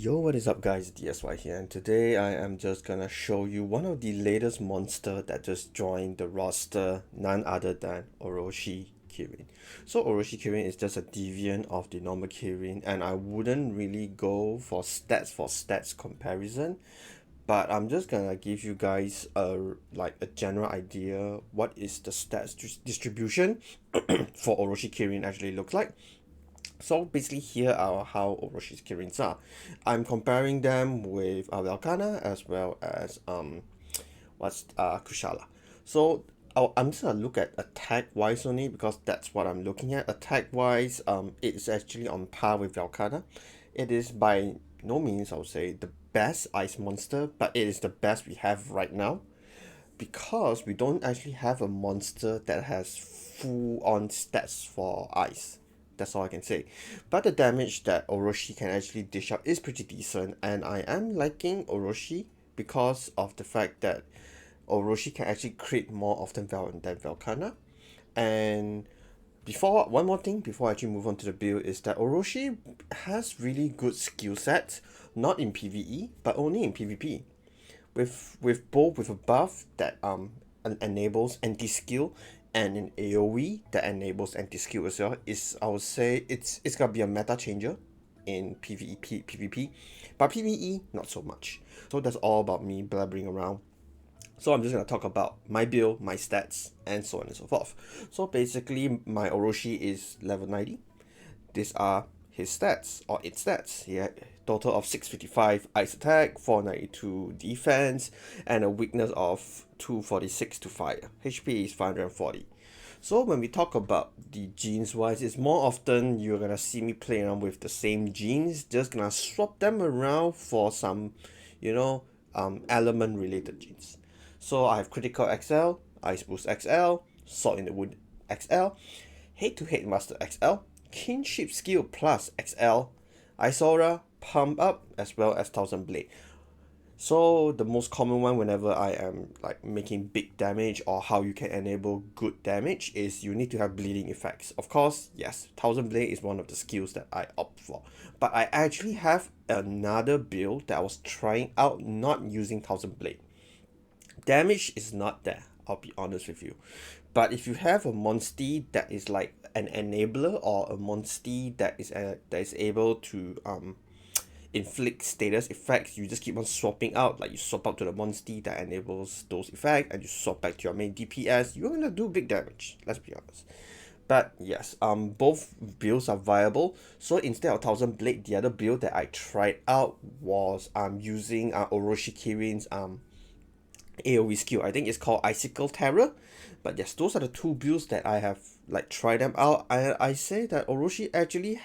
Yo, what is up guys, DSY here, and today I am just gonna show you one of the latest monster that just joined the roster, none other than Oroshi Kirin. So Oroshi Kirin is just a deviant of the normal Kirin, and I wouldn't really go for stats comparison, but I'm just gonna give you guys a general idea what is the distribution for Oroshi Kirin actually looks like. So basically here are how Oroshi's Kirins are. I'm comparing them with Velkana as well as Kushala. So I'm just gonna look at attack wise only because that's what I'm looking at. Attack wise, it's actually on par with Velkana. It is by no means I would say the best ice monster, but it is the best we have right now because we don't actually have a monster that has full on stats for ice. That's all I can say. But the damage that Orochi can actually dish out is pretty decent, and I am liking Orochi because of the fact that Orochi can actually crit more often than Velkana. And before one more thing before I actually move on to the build is that Orochi has really good skill sets, not in PvE but only in PvP with a buff that enables anti-skill and an AoE that enables anti-skill as well. Is I would say it's gonna be a meta changer in PvP, but PvE not so much. So that's all about me blabbering around. So I'm just gonna talk about my build, my stats, and so on and so forth. So basically, my Orochi is level 90. These are his stats, or its stats. He had total of 655 ice attack, 492 defense, and a weakness of 246 to fire. HP is 540. So when we talk about the genes wise, it's more often you're gonna see me playing around with the same genes, just gonna swap them around for some, element related genes. So I have critical XL, ice boost XL, salt in the wood XL, head to head master XL, kinship skill plus XL, Isora, pump up, as well as thousand blade. So the most common one whenever I am like making big damage or how you can enable good damage is you need to have bleeding effects. Of course, yes, thousand blade is one of the skills that I opt for. But I actually have another build that I was trying out not using thousand blade. Damage is not there, I'll be honest with you. But if you have a monster that is like an enabler or a monster that is able to inflict status effects, you just keep on swapping out. Like you swap out to the monster that enables those effects and you swap back to your main DPS, you're gonna do big damage, let's be honest. But yes, both builds are viable. So instead of thousand blade, the other build that I tried out was using Oroshi Kirin's AoE skill. I think it's called Icicle Terror. But yes, those are the two builds that I have like tried them out. I say that Orochi actually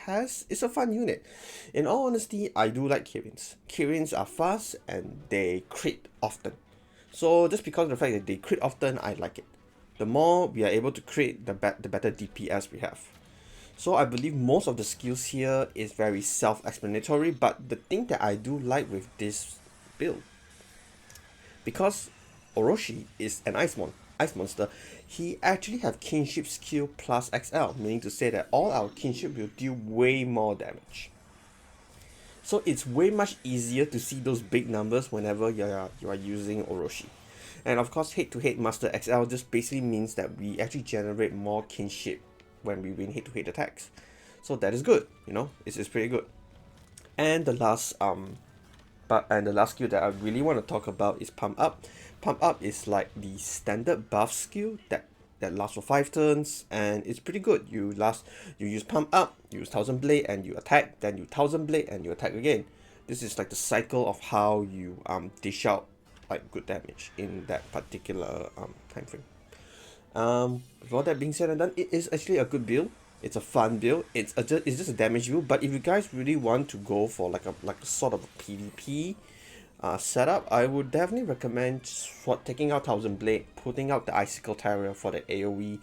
is a fun unit. In all honesty, I do like Kirins. Kirins are fast and they crit often. So just because of the fact that they crit often, I like it. The more we are able to crit, the better DPS we have. So I believe most of the skills here is very self-explanatory, but the thing that I do like with this build, because Orochi is an ice monster, he actually have kinship skill plus XL, meaning to say that all our kinship will deal way more damage. So it's way much easier to see those big numbers whenever you are using Orochi. And of course, head to head master XL just basically means that we actually generate more kinship when we win head to head attacks. So that is good, it's pretty good. And the last skill that I really want to talk about is Pump Up. Pump Up is like the standard buff skill that lasts for 5 turns, and it's pretty good. You use Pump Up, you use Thousand Blade and you attack, then you Thousand Blade and you attack again. This is like the cycle of how you dish out like good damage in that particular time frame. With all that being said and done, it is actually a good build. It's a fun build. It's just a damage build. But if you guys really want to go for like a sort of a PvP setup, I would definitely recommend for taking out Thousand Blade, putting out the Icicle Terror for the AoE,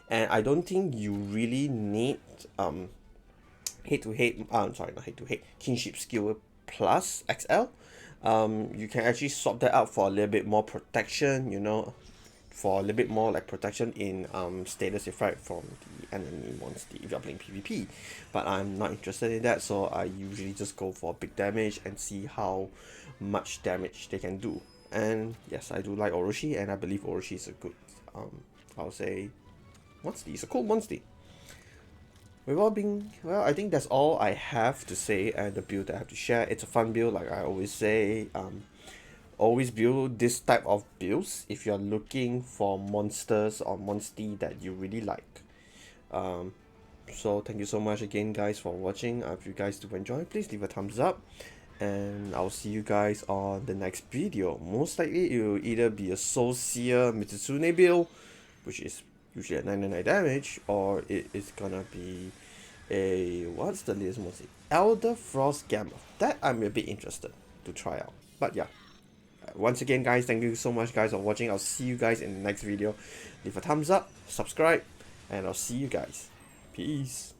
and I don't think you really need head to head. Sorry, not head to head. Kinship skill plus XL. You can actually swap that out for a little bit more protection. for a little bit more like protection in status effect from the enemy monster if you're playing PvP. But I'm not interested in that, so I usually just go for big damage and see how much damage they can do. And yes, I do like Orochi, and I believe Orochi is a good, I'll say, monster. It's a cool monster. With all being, well, I think that's all I have to say and the build that I have to share. It's a fun build, like I always say. Always build this type of builds if you're looking for monsters or monster that you really like. So thank you so much again, guys, for watching. If you guys do enjoy, please leave a thumbs up, and I'll see you guys on the next video. Most likely it will either be a Soulseer Mitsune build, which is usually at 99 damage, or it is gonna be a, what's the latest monster? Elder Frost Gamma. That I'm a bit interested to try out. But yeah, once again, guys, thank you so much, guys, for watching. I'll see you guys in the next video. Leave a thumbs up, subscribe, and I'll see you guys. Peace.